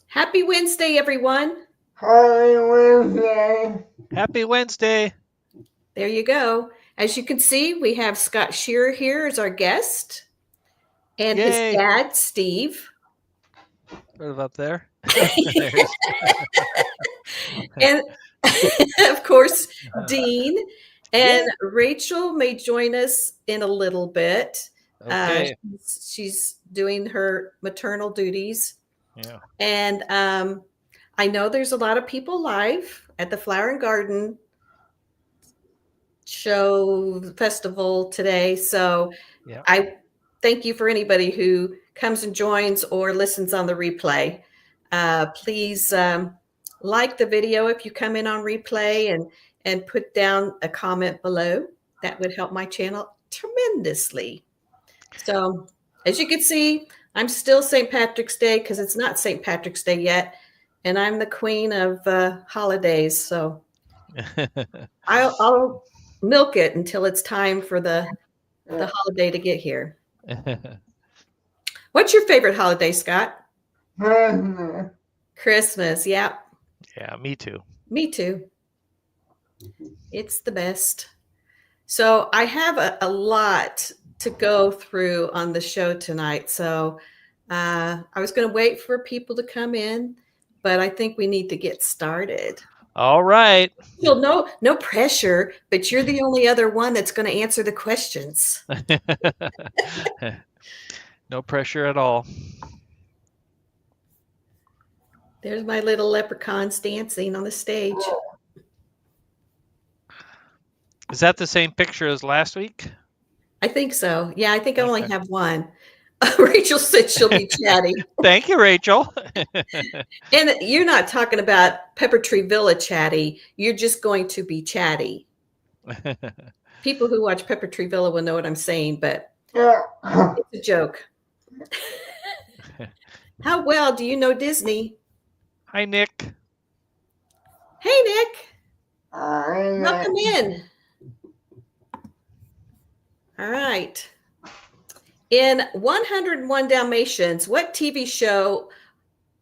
Happy Wednesday, everyone. Happy Wednesday. Happy Wednesday. There you go. As you can see, we have Scott Shearer here as our guest and his Yay. dad, Steve. Sort of up there. And of course, Dean. And Rachel may join us in a little bit. Okay. She's doing her maternal duties. Yeah. And I know there's a lot of people live at the Flower and Garden show festival today. So Yeah. I thank you for anybody who comes and joins or listens on the replay. Please like the video if you come in on replay and put down a comment below. That would help my channel tremendously. So as you can see, I'm still St. Patrick's Day because it's not St. Patrick's Day yet. And I'm the queen of holidays. So I'll milk it until it's time for the holiday to get here. What's your favorite holiday, Scott? Christmas. Yeah. Yeah, me too. Me too. It's the best. So I have a lot to go through on the show tonight. So I was going to wait for people to come in, but I think we need to get started. All right. Well, no pressure, but you're the only other one that's going to answer the questions. No pressure at all. There's my little leprechauns dancing on the stage. Is that the same picture as last week? I think so. Yeah, I think I only have one. Rachel said she'll be chatty. Thank you, Rachel. And you're not talking about Pepper Tree Villa chatty. You're just going to be chatty. People who watch Pepper Tree Villa will know what I'm saying, but it's a joke. How well do you know Disney? Hi, Nick. Hey, Nick. Welcome in. All right. In 101 Dalmatians, what TV show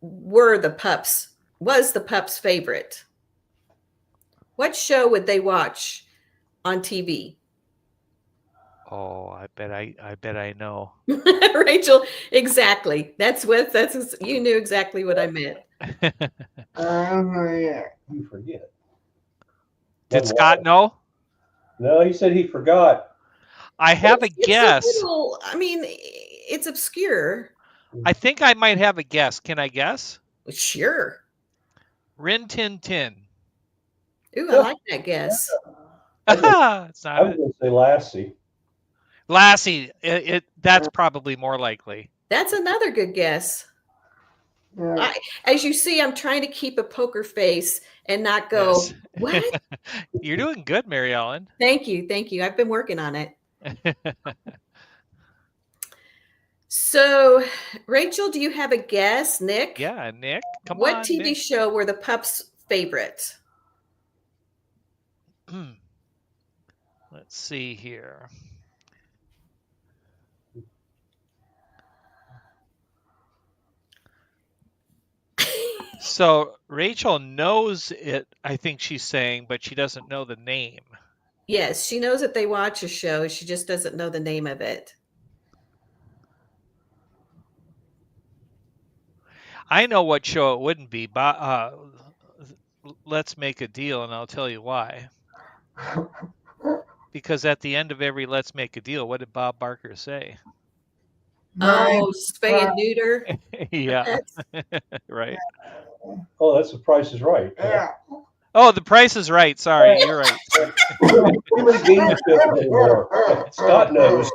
was the pups' favorite? What show would they watch on TV? Oh, I bet I know. Rachel, exactly. You knew exactly what I meant. You forget. Did Scott know? No, he said he forgot. I have a guess. It's obscure. I think I might have a guess. Can I guess? Sure. Rin Tin Tin. Ooh, I like that guess. It's not I was going to say Lassie. Lassie. That's probably more likely. That's another good guess. Yeah. As you see, I'm trying to keep a poker face and not go, yes. What? You're doing good, Mary Ellen. Thank you. I've been working on it. So, Rachel, do you have a guess? Nick? Yeah, Nick. Come on, what TV Nick. show were the pups' favorite? Let's see here. So Rachel knows it, I think she's saying, but she doesn't know the name. Yes, she knows that they watch a show. She just doesn't know the name of it. I know what show it wouldn't be, but let's make a deal, and I'll tell you why. Because at the end of every Let's Make a Deal, what did Bob Barker say? Oh, spay and neuter. Yeah, right. Oh, that's The Price is Right. Yeah. Oh, The Price is Right. Sorry, you're right. Scott knows.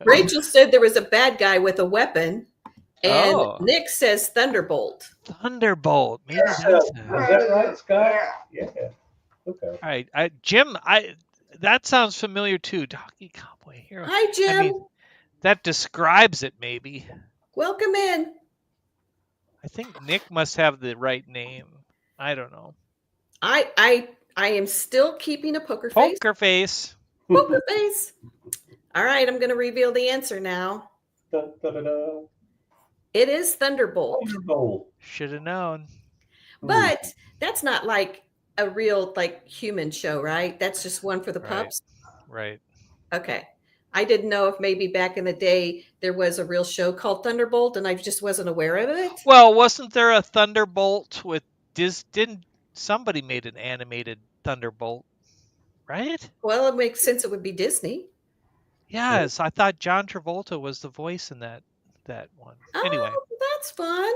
Rachel said there was a bad guy with a weapon, and Nick says Thunderbolt. Thunderbolt. Maybe that's is that right, Scott? Yeah. Okay. All right, Jim. That sounds familiar too. Doggy Cowboy Hero. Hi, Jim. That describes it, maybe. Welcome in. I think Nick must have the right name. I don't know. I am still keeping a poker face. Poker face. Poker face. All right, I'm going to reveal the answer now. Da, da, da, da. It is Thunderbolt, Thunderbolt. Should have known. but that's not like a real like human show, right? That's just one for the Right. pups. Right. Okay. I didn't know if maybe back in the day there was a real show called Thunderbolt and I just wasn't aware of it. Well, wasn't there a Thunderbolt with didn't somebody made an animated Thunderbolt, right? Well, it makes sense it would be Disney. Yes, I thought John Travolta was the voice in that one. Anyway, Oh, that's fun.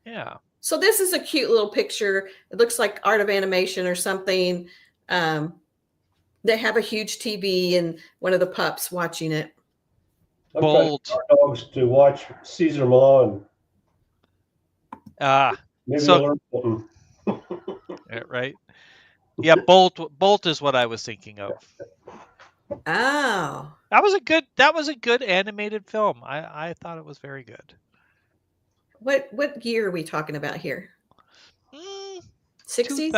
yeah. So this is a cute little picture. It looks like art of animation or something. They have a huge TV and one of the pups watching it. I'm Bolt. trying to get our dogs to watch Caesar Milan. Maybe So- they'll learn something. Right. Yeah, Bolt is what I was thinking of. Oh. That was a good animated film. I thought it was very good. What year are we talking about here? 60s?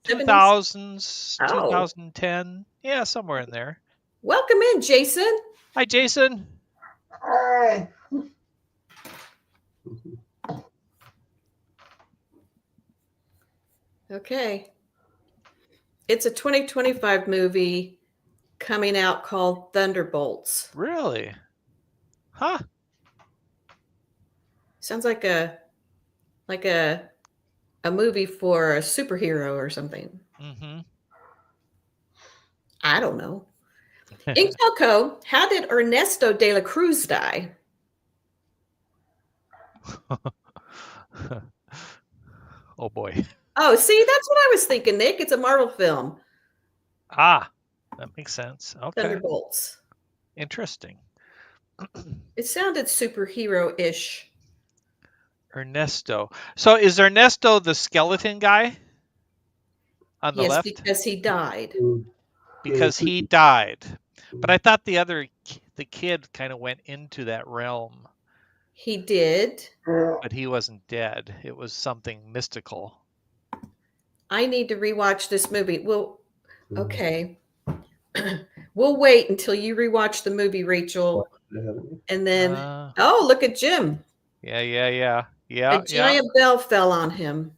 2000s, Oh. 2010. Yeah, somewhere in there. Welcome in, Jason. Hi, Jason. Okay. It's a 2025 movie coming out called Thunderbolts. Really? Huh. Sounds like a movie for a superhero or something. Mm-hmm. I don't know. In Coco, how did Ernesto de la Cruz die? Oh boy. Oh, see, that's what I was thinking, Nick. It's a Marvel film. Ah, that makes sense. Okay. Thunderbolts. Interesting. It sounded superhero-ish. Ernesto. So is Ernesto the skeleton guy on the Yes, left? because he died. Because he died. But I thought the kid kind of went into that realm. He did. But he wasn't dead. It was something mystical. I need to rewatch this movie. Well, okay. We'll wait until you rewatch the movie, Rachel. And then, oh, look at Jim. Yeah. A giant bell fell on him.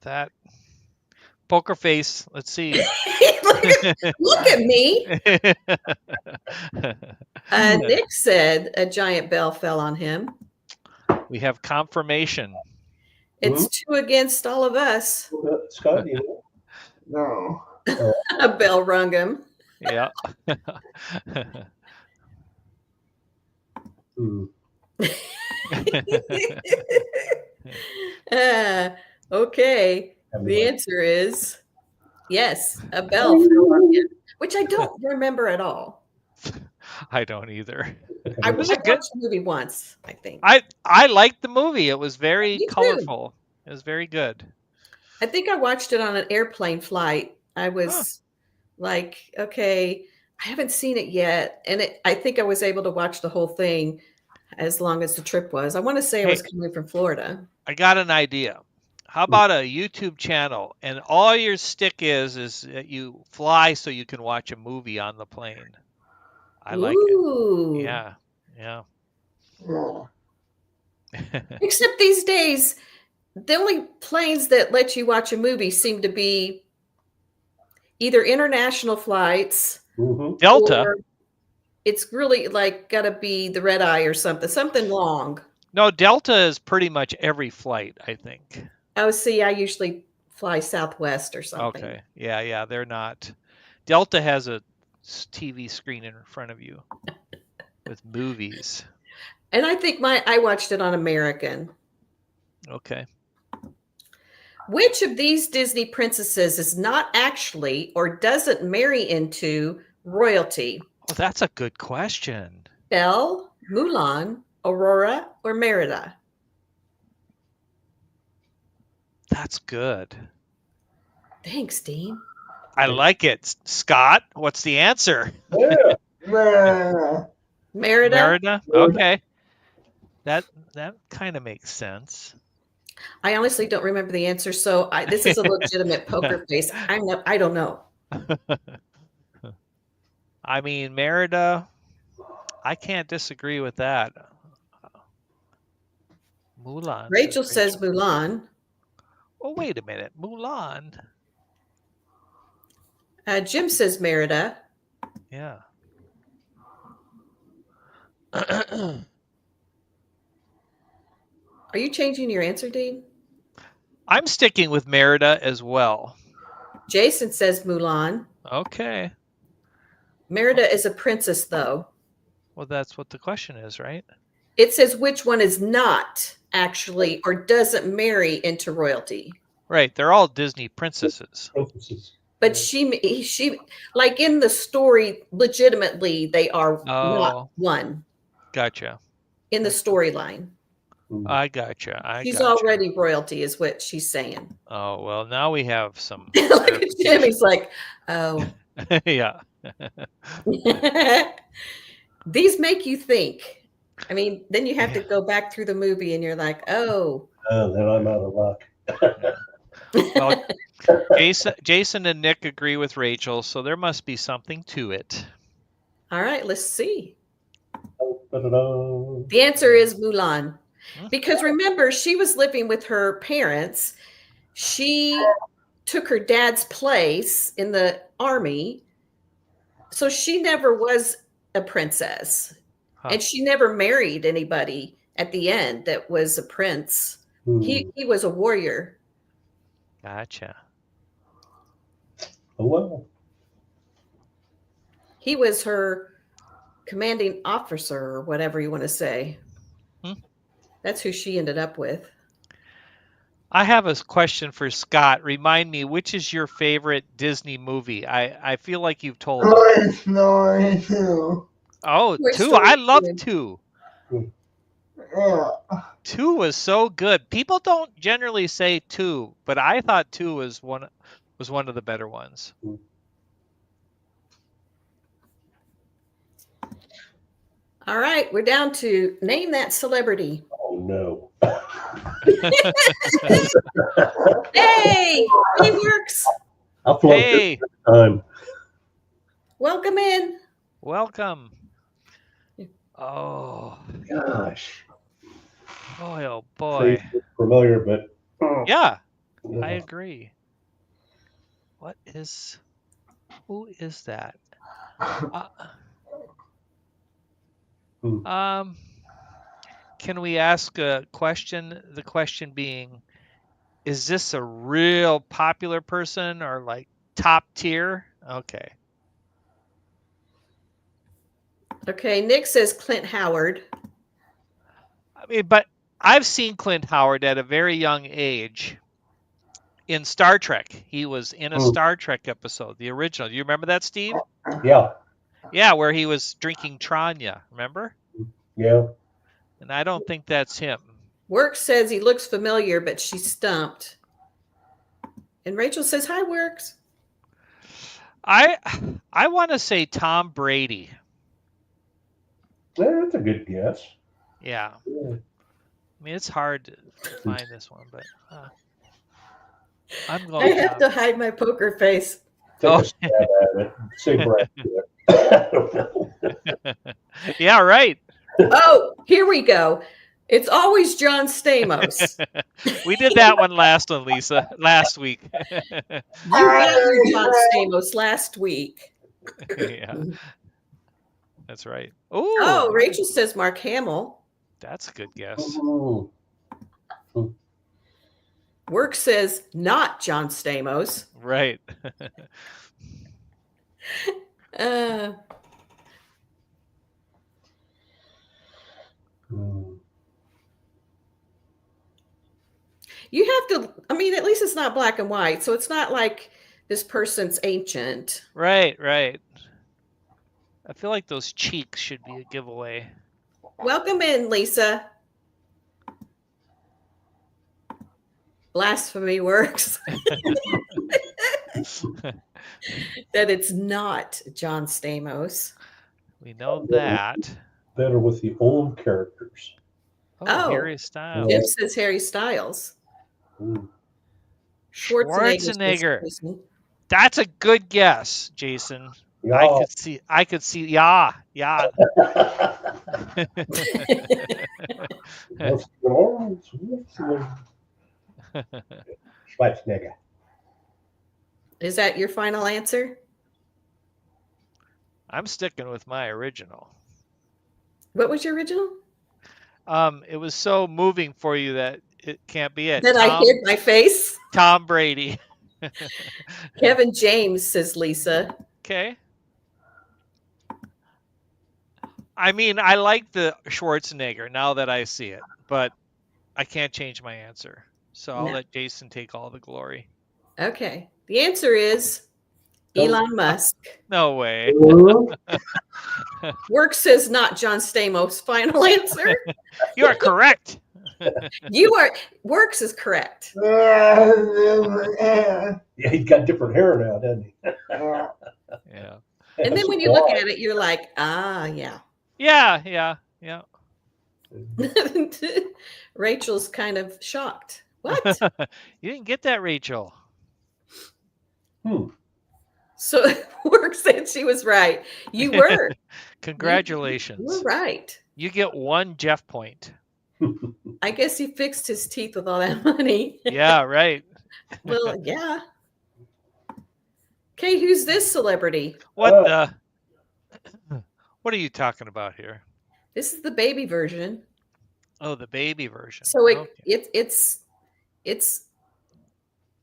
That poker face. Let's see. Look at me. Nick said a giant bell fell on him. We have confirmation. It's 2 against all of us. Scott, no. A bell rung him. Yeah. Okay. The answer is yes, a bell fell on him, which I don't remember at all. I don't either. I watched the movie once, I think. I liked the movie. It was very Me too. colorful. It was very good. I think I watched it on an airplane flight. I was like, okay, I haven't seen it yet. And I think I was able to watch the whole thing as long as the trip was. I want to say I was coming from Florida. I got an idea. How about a YouTube channel and all your stick is that you fly so you can watch a movie on the plane. I like it. Yeah. Except these days, the only planes that let you watch a movie seem to be either international flights, Delta. or it's really like got to be the red eye or something long. No, Delta is pretty much every flight, I think. Oh, see, I usually fly Southwest or something. Okay. Yeah, they're not. Delta has a TV screen in front of you with movies. And I think I watched it on American. Okay. Which of these Disney princesses is not actually or doesn't marry into royalty? Oh, that's a good question. Belle, Mulan, Aurora, or Merida? That's good. Thanks, Dean. I like it. Scott, what's the answer? Merida. Merida? Okay. That kind of makes sense. I honestly don't remember the answer, so this is a legitimate poker face. I don't know. I mean, Merida, I can't disagree with that. Mulan. Rachel says Mulan. Oh, wait a minute. Mulan. Jim says Merida. Yeah. Are you changing your answer, Dean? I'm sticking with Merida as well. Jason says Mulan. Okay. Merida is a princess, though. Well, that's what the question is, right? It says which one is not actually or doesn't marry into royalty. Right. They're all Disney princesses. But she like in the story, legitimately, they are not one. Gotcha. In the storyline. I gotcha. She's already royalty, is what she's saying. Oh, well, now we have some. Look at Jim. He's like, oh. Yeah. These make you think. I mean, then you have to go back through the movie and you're like, oh. Then I'm out of luck. Well, Jason and Nick agree with Rachel, so there must be something to it. All right, let's see. Da-da-da. The answer is Mulan. Because remember, she was living with her parents. She took her dad's place in the army. So she never was a princess. And she never married anybody at the end that was a prince. He was a warrior. Gotcha. Oh, well. He was her commanding officer or whatever you want to say. That's who she ended up with. I have a question for Scott. Remind me, which is your favorite Disney movie? I feel like you've told me. Toy Story 2. Oh, Toy 2. Story I love 2. 2. Yeah. 2 was so good. People don't generally say 2, but I thought 2 was one of the better ones. All right, we're down to name that celebrity. Oh, no. Hey, he works. I'll float this time. Welcome in. Welcome. Oh. Gosh. Boy, oh boy. Familiar, but. Yeah, I agree. Who is that? Can we ask a question? The question being, is this a real popular person or like top tier? Okay. Okay, Nick says Clint Howard. I mean, but I've seen Clint Howard at a very young age in Star Trek. He was in a Star Trek episode, the original. Do you remember that, Steve? Yeah. Yeah, where he was drinking Tranya, remember? Yeah. And I don't think that's him. Works says he looks familiar, but she's stumped. And Rachel says, hi, Works. I want to say Tom Brady. That's a good guess. Yeah. I mean, it's hard to find this one, but I'm going. I have to hide my poker face. Take a stab at it. Say Brad Pitt. I don't know. Yeah, right. Oh, here we go. It's always John Stamos. We did that one last one, Lisa, last week. You got your John Stamos last week. Yeah, that's right. Ooh. Oh, Rachel says Mark Hamill. That's a good guess. Work says not John Stamos. Right. You have to, I mean, at least it's not black and white. So it's not like this person's ancient. Right, right. I feel like those cheeks should be a giveaway. Welcome in, Lisa. Blasphemy Works. That it's not John Stamos. We know that. Better with the old characters. Oh, Harry Styles. Jim says Harry Styles. Schwarzenegger. That's a good guess, Jason. Yeah. I could see. Yeah. Schwarzenegger. Is that your final answer? I'm sticking with my original. What was your original? It was so moving for you that it can't be it. Then I hid my face. Tom Brady. Kevin James, says Lisa. Okay. I mean, I like the Schwarzenegger now that I see it, but I can't change my answer. So I'll let Jason take all the glory. Okay. The answer is Elon Musk. No way. Work says not John Stamos. Final answer. You are correct. Works is correct. Yeah, he's got different hair now, doesn't he? Yeah. And then when you look at it, you're like, yeah. Yeah. Rachel's kind of shocked. What? You didn't get that, Rachel. So Work said she was right. You were. Congratulations. You were right. You get 1 Jeff point. I guess he fixed his teeth with all that money. Yeah, right. Well, yeah. Okay, who's this celebrity? What the? What are you talking about here? This is the baby version. Oh, the baby version. So it's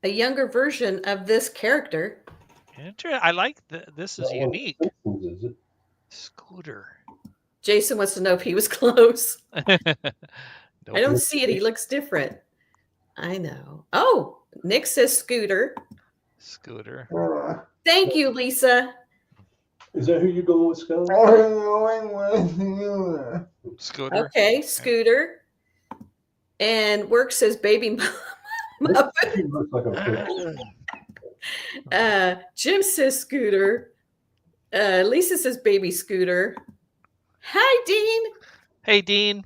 a younger version of this character. Interesting. I like this is unique. Is it? Scooter. Jason wants to know if he was close. Nope. I don't see it. He looks different. I know. Oh, Nick says Scooter. Scooter. Thank you, Lisa. Is that who you go with, Scott? Scooter. Okay, Scooter. And Work says Baby Muppet. He looks like a fish. Jim says Scooter. Lisa says Baby Scooter. Hi, Dean. Hey, Dean.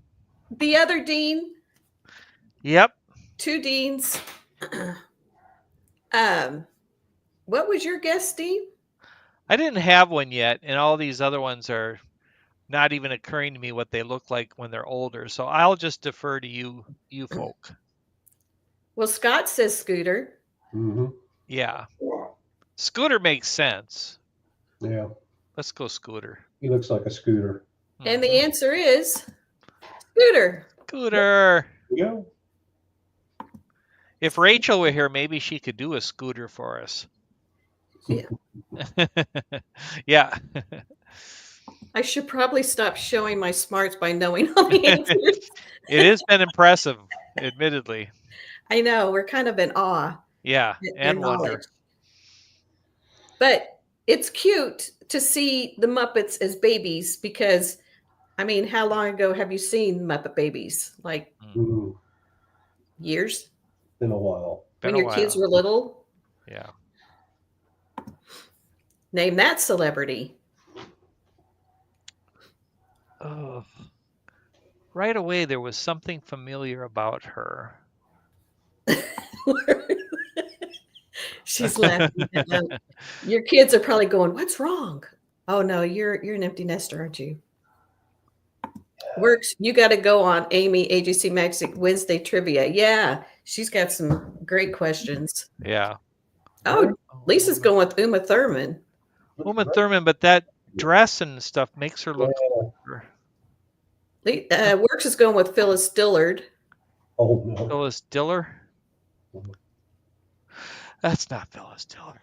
The other Dean. Yep. 2 Deans. What was your guess, Dean? I didn't have one yet, and all these other ones are not even occurring to me what they look like when they're older. So I'll just defer to you folk. Well, Scott says Scooter. Mm-hmm. Yeah. Scooter makes sense. Yeah. Let's go Scooter. He looks like a scooter. And the answer is Scooter. Scooter. Yeah. If Rachel were here, maybe she could do a Scooter for us. Yeah. Yeah. I should probably stop showing my smarts by knowing all the answers. It has been impressive, admittedly. I know. We're kind of in awe. Yeah, and wonder. Knowledge. But it's cute to see the Muppets as babies because, I mean, how long ago have you seen Muppet Babies? Like years? In a while. When your kids were little? Yeah. Name that celebrity. Oh. Right away, there was something familiar about her. She's laughing. Your kids are probably going, "What's wrong?" Oh no, you're an empty nester, aren't you? Works. You got to go on Amy AGC Magic Wednesday trivia. Yeah, she's got some great questions. Yeah. Oh, Lisa's going with Uma Thurman. Uma Thurman, but that dress and stuff makes her look. Works is going with Phyllis Dillard. Oh no. Phyllis Diller. That's not Phyllis Diller.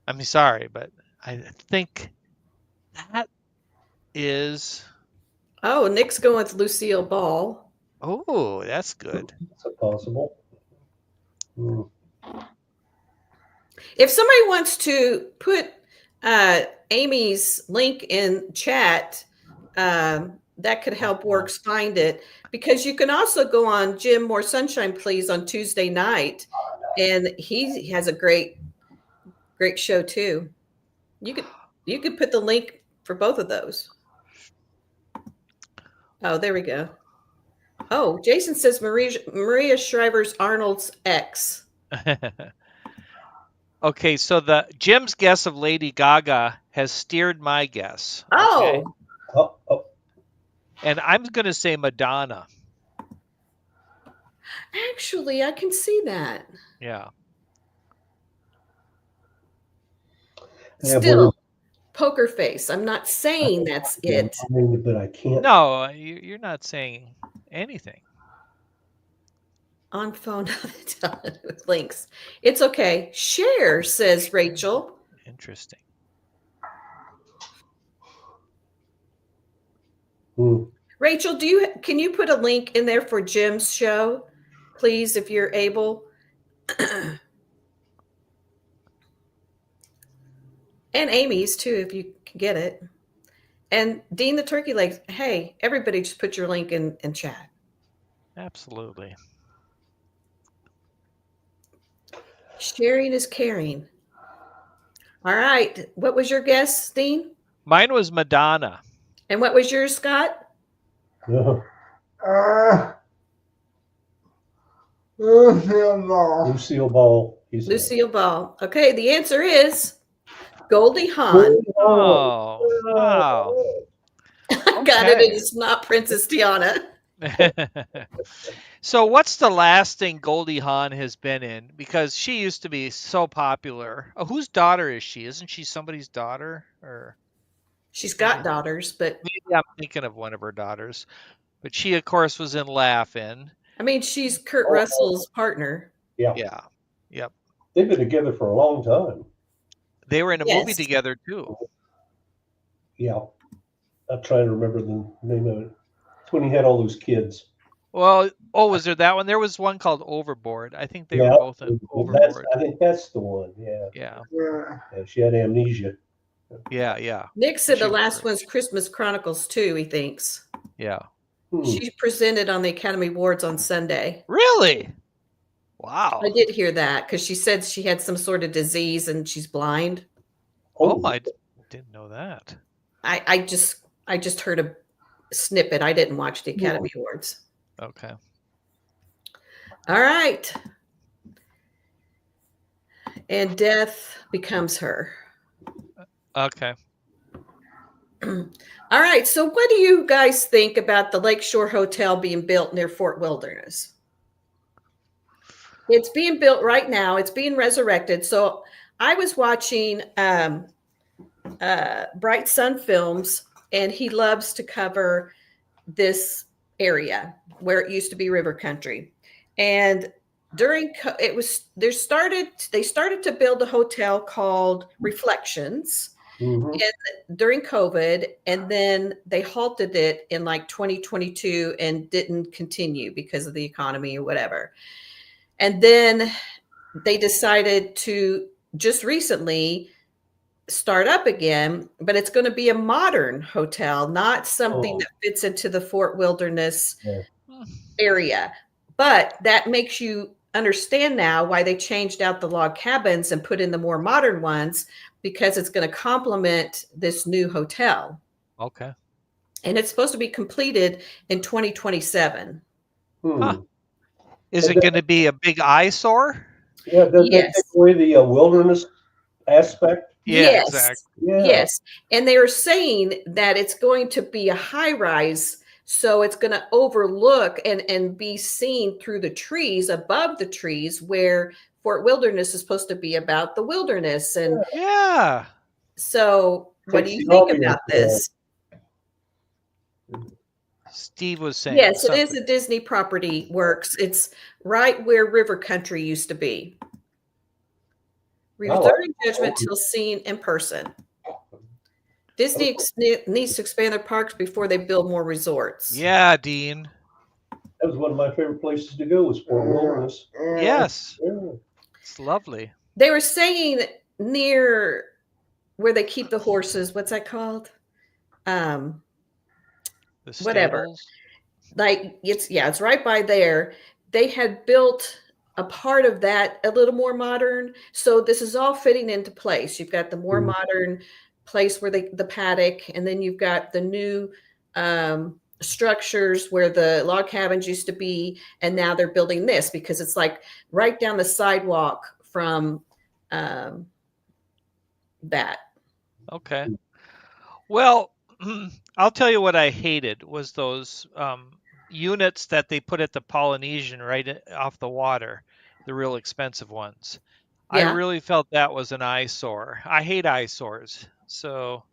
I mean, sorry, but I think that is. Oh, Nick's going with Lucille Ball. Oh, that's good. That's possible. If somebody wants to put Amy's link in chat, that could help Works find it, because you can also go on Jim More Sunshine Please on Tuesday night, and he has a great show too. You could put the link for both of those. Oh, there we go. Oh, Jason says Maria Shriver's Arnold's ex. Okay, so the Jim's guess of Lady Gaga has steered my guess. Okay? Oh, Oh, And I'm going to say Madonna. actually, I can see that. Yeah. Yeah, Still, poker face. I'm not saying that's yeah, it. but I can't. No, you're not saying anything. On phone with links. It's okay. Share, says Rachel. Interesting. Rachel, can you put a link in there for Jim's show, please, if you're able? And Amy's too, if you can get it. And Dean the Turkey Legs, hey, everybody just put your link in chat. Absolutely. Sharing is caring. All right. What was your guess, Dean? Mine was Madonna. And what was yours, Scott? Lucille Ball. Lucille Ball. Okay, the answer is Goldie Hawn. Oh, wow. I got it. It's not Princess Diana. So what's the last thing Goldie Hawn has been in? Because she used to be so popular. Oh, whose daughter is she? Isn't she somebody's daughter? Or She's got daughters, but maybe I'm thinking of one of her daughters. But she, of course, was in Laugh-In. I mean, she's Kurt Russell's partner. Yeah. Yeah. Yep. They've been together for a long time. They were in a movie together too. Yeah. I'm trying to remember the name of it. It's when he had all those kids. Well, was there that one? There was one called Overboard. I think they were both in Overboard. I think that's the one. Yeah. Yeah. She had amnesia. Yeah. Nick said the last one's Christmas Chronicles too, he thinks. Yeah. She presented on the Academy Awards on Sunday. Really? Wow. I did hear that because she said she had some sort of disease and she's blind. Oh, I didn't know that. I just heard a snippet. I didn't watch the Academy Awards. Okay. All right. And death becomes her. Okay. All right. So what do you guys think about the Lakeshore Hotel being built near Fort Wilderness? It's being built right now. It's being resurrected. So I was watching Bright Sun Films, and he loves to cover this area where it used to be river country. And they started to build a hotel called Reflections during COVID, and then they halted it in like 2022 and didn't continue because of the economy or whatever. And then they decided to just recently start up again, but it's going to be a modern hotel, not something that fits into the Fort Wilderness area. But that makes you understand now why they changed out the log cabins and put in the more modern ones, because it's going to complement this new hotel. Okay. And it's supposed to be completed in 2027. Huh. Is it going to be a big eyesore? Yeah, does that take away the wilderness aspect? Yeah, exactly. Yeah. Yes. And they were saying that it's going to be a high rise, so it's going to overlook and be seen through the trees, above the trees, where Fort Wilderness is supposed to be about the wilderness. And so what do you think about this? Steve was saying. Yes, it is a Disney property works. It's right where River Country used to be. Reserving judgment till seen in person. Disney needs to expand their parks before they build more resorts. Yeah, Dean. That was one of my favorite places to go, was Fort Wilderness. Yes. It's lovely. They were saying near where they keep the horses, what's that called? Whatever. Like it's right by there. They had built a part of that a little more modern. So this is all fitting into place. You've got the more modern place where the paddock, and then you've got the new structures where the log cabins used to be, and now they're building this because it's like right down the sidewalk from that. Okay. Well, I'll tell you what I hated was those units that they put at the Polynesian right off the water, the real expensive ones. I Yeah. really felt that was an eyesore. I hate eyesores. So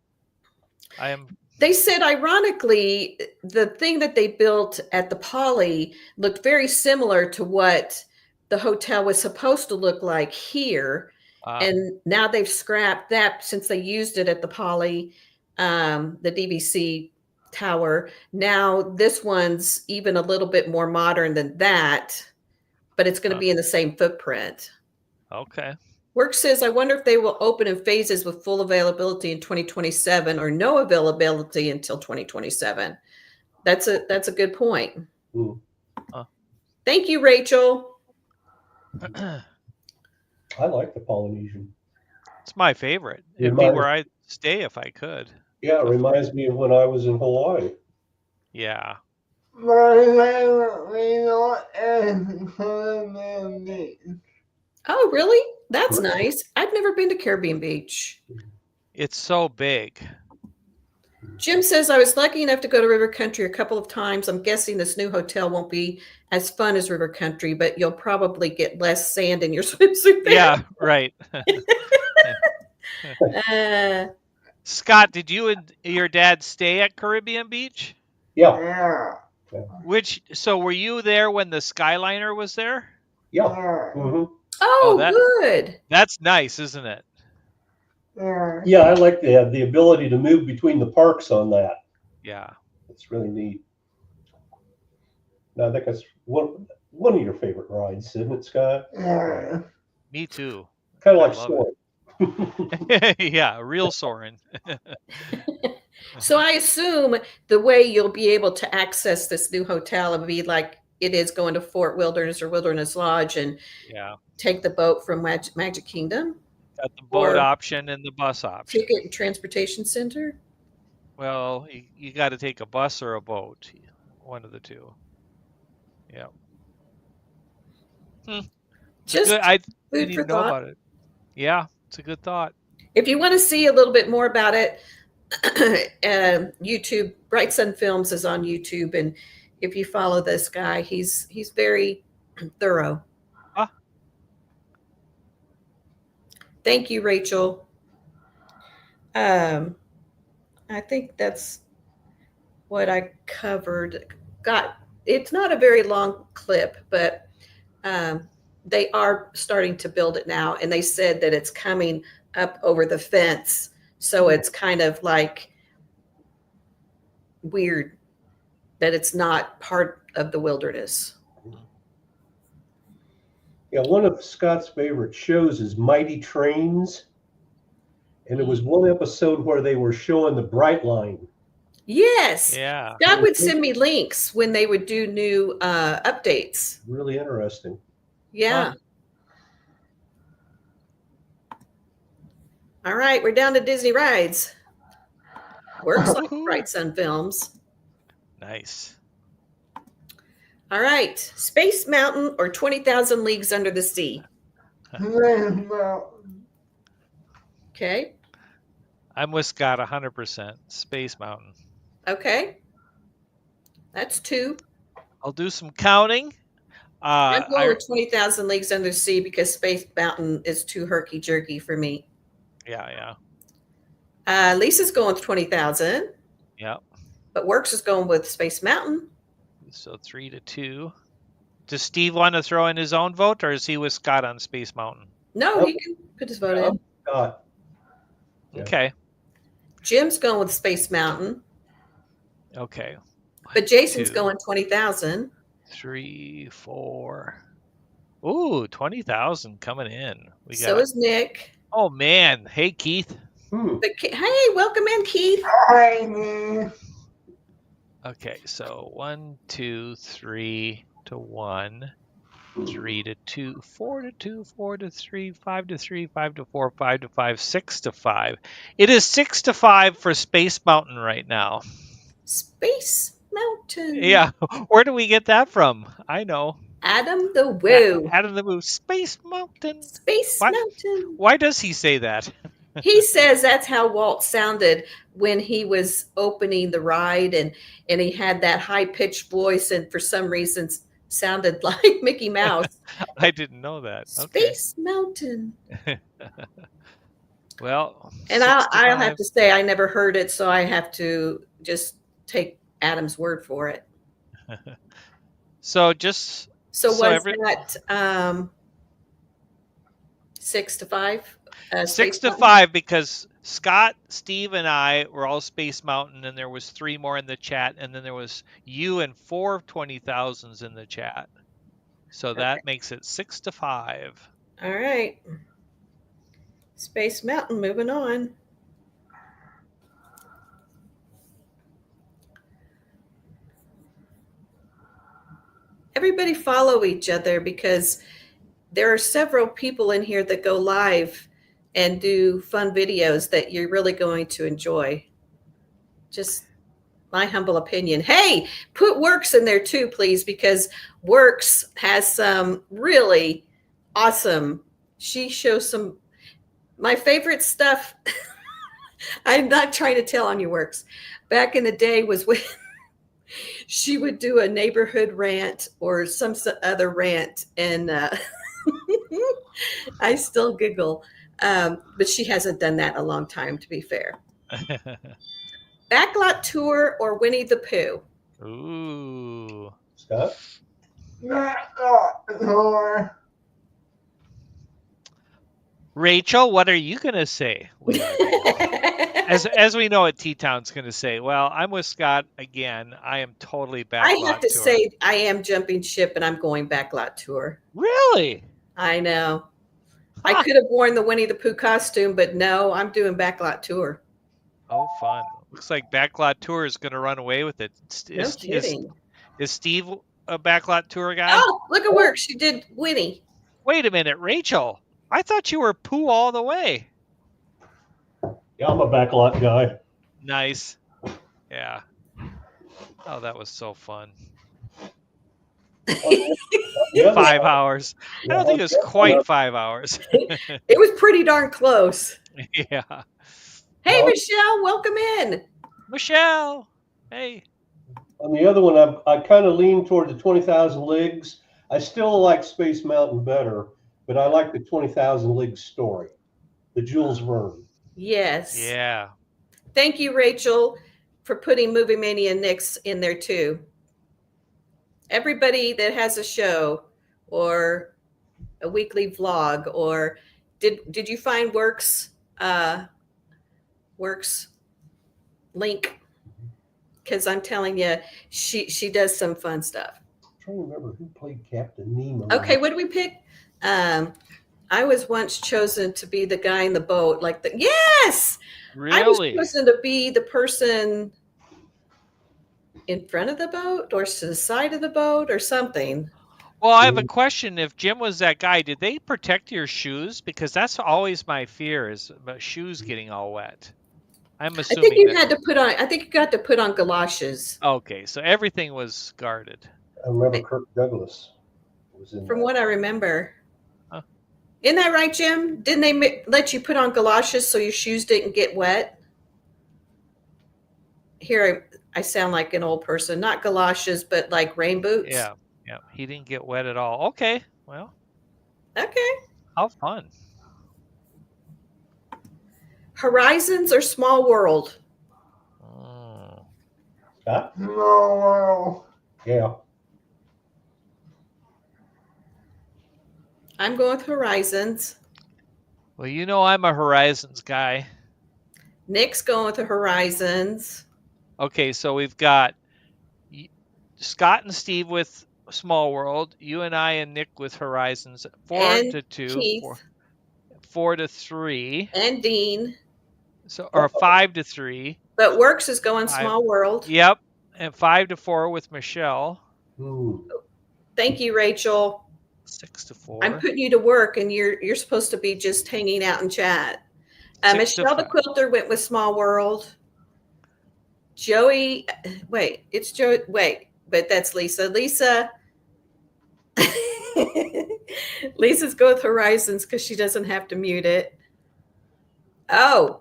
I am. They said, ironically, the thing that they built at the Poly looked very similar to what the hotel was supposed to look like here. And now they've scrapped that since they used it at the Poly, the DVC tower. Now this one's even a little bit more modern than that, but it's going to be in the same footprint. Okay. Work says, I wonder if they will open in phases with full availability in 2027 or no availability until 2027. That's a good point. Thank you, Rachel. I like the Polynesian. It's my favorite. It'd be where I'd stay if I could. Yeah, it reminds me of when I was in Hawaii. Yeah. My favorite resort is Caribbean Beach. Oh, really? That's nice. I've never been to Caribbean Beach. It's so big. Jim says, I was lucky enough to go to River Country a couple of times. I'm guessing this new hotel won't be as fun as River Country, but you'll probably get less sand in your swimsuit there. Yeah, right. Scott, did you and your dad stay at Caribbean Beach? Yeah. So were you there when the Skyliner was there? Yeah. Oh, good. That's nice, isn't it? Yeah, I like the ability to move between the parks on that. Yeah. It's really neat. Now, I think that's one of your favorite rides, isn't it, Scott? Yeah. Me too. Kind of like soaring. Yeah, real soaring. So I assume the way you'll be able to access this new hotel will be like it is going to Fort Wilderness or Wilderness Lodge and take the boat from Magic Kingdom. Got the boat option and the bus option. Ticket and Transportation Center? Well, you got to take a bus or a boat. One of the two. Yeah. Just I didn't food even for know thought. about it. Yeah, it's a good thought. If you want to see a little bit more about it, YouTube, Bright Sun Films is on YouTube, and if you follow this guy, he's very thorough. Thank you, Rachel. I think that's what I covered. It's not a very long clip, but they are starting to build it now, and they said that it's coming up over the fence, so it's kind of like weird that it's not part of the wilderness. Yeah, one of Scott's favorite shows is Mighty Trains, and it was one episode where they were showing the Bright Line. Yes. Yeah. God would send me links when they would do new updates. Really interesting. Yeah. All right, we're down to Disney rides. Works like Bright Sun Films. Nice. All right, Space Mountain or 20,000 Leagues Under the Sea. Okay. I'm with Scott 100%. Space Mountain. Okay. That's 2. I'll do some counting. I'm going with 20,000 Leagues Under the Sea because Space Mountain is too herky-jerky for me. Yeah. Lisa's going with 20,000. Yeah. But Works is going with Space Mountain. So 3-2. Does Steve want to throw in his own vote, or is he with Scott on Space Mountain? No, he can put his vote in. Scott. Okay. Jim's going with Space Mountain. Okay. But Jason's going 20,000. 3, 4. Ooh, 20,000 coming in. So is Nick. Oh man! Hey Keith. But, hey, welcome in, Keith. Hi. Okay, so 1, 2, 3 to 1, 3 to 2, 4 to 2, 4 to 3, 5 to 3, 5 to 4, 5 to 5, 6 to 5. It is 6 to 5 for Space Mountain right now. Space Mountain. Yeah, where do we get that from? I know. Adam the Woo. Adam the Woo, Space Mountain. Space Mountain. Why does he say that? He says that's how Walt sounded when he was opening the ride, and he had that high-pitched voice, and for some reason sounded like Mickey Mouse. I didn't know that. Space Mountain. Well, and I'll have to say I never heard it, so I have to just take Adam's word for it. So was that 6 to 5? 6 to 5, because Scott, Steve, and I were all Space Mountain, and there was 3 more in the chat, and then there was you and 4 20,000s in the chat. So that makes it 6 to 5. All right. Space Mountain, moving on. Everybody follow each other, because there are several people in here that go live and do fun videos that you're really going to enjoy. Just my humble opinion. Hey, put Works in there too, please, because Works has some really awesome, she shows some, my favorite stuff. I'm not trying to tell on you, Works. Back in the day was when she would do a neighborhood rant or some other rant, and I still giggle. But she hasn't done that in a long time, to be fair. Backlot Tour or Winnie the Pooh? Ooh. Scott? Backlot Tour. Rachel, what are you going to say? As we know it, T-Town's going to say, well, I'm with Scott again. I am totally Backlot Tour. I have to say I am jumping ship, and I'm going Backlot Tour. Really? I know. I could have worn the Winnie the Pooh costume, but no, I'm doing Backlot Tour. Oh, fun. Looks like Backlot Tour is going to run away with it. No kidding. Is Steve a Backlot Tour guy? Oh, look at Work. She did Winnie. Wait a minute, Rachel. I thought you were Pooh all the way. Yeah, I'm a backlot guy. Nice. Yeah. Oh, that was so fun. Yeah, 5 hours. I don't think it was quite 5 hours. It was pretty darn close. Yeah. Hey, Michelle, welcome in. Michelle. Hey. On the other one, I kind of lean toward the 20,000 Leagues. I still like Space Mountain better, but I like the 20,000 Leagues story, the Jules Verne. Yes. Yeah. Thank you, Rachel, for putting Movie Mania Nix in there too. Everybody that has a show or a weekly vlog, or did you find Works link? Because I'm telling you, she does some fun stuff. I'm trying to remember who played Captain Nemo. Okay, what did we pick? I was once chosen to be the guy in the boat, yes. Really? I was chosen to be the person in front of the boat or to the side of the boat or something. Well, I have a question. If Jim was that guy, did they protect your shoes? Because that's always my fear, is about shoes getting all wet. I'm assuming. I think you got to put on galoshes. Okay, so everything was guarded. I remember Kirk Douglas was in From that. what I remember. Huh. Isn't that right, Jim? Didn't they let you put on galoshes so your shoes didn't get wet? Here I sound like an old person. Not galoshes, but like rain boots. Yeah. Yeah. He didn't get wet at all. Okay. Well. Okay. How fun. Horizons or Small World? Scott? No. Yeah. I'm going with Horizons. Well, you know I'm a Horizons guy. Nick's going with the Horizons. Okay, so we've got Scott and Steve with Small World. You and I and Nick with Horizons. 4-2. Keith. 4-3. And Dean. So, or 5-3. But Works is going Small World. Yep. And 5-4 with Michelle. Ooh. Thank you, Rachel. 6-4. I'm putting you to work, and you're supposed to be just hanging out and chat. Michelle the Quilter went with Small World. Joey, but that's Lisa. Lisa Lisa's go with Horizons because she doesn't have to mute it. Oh,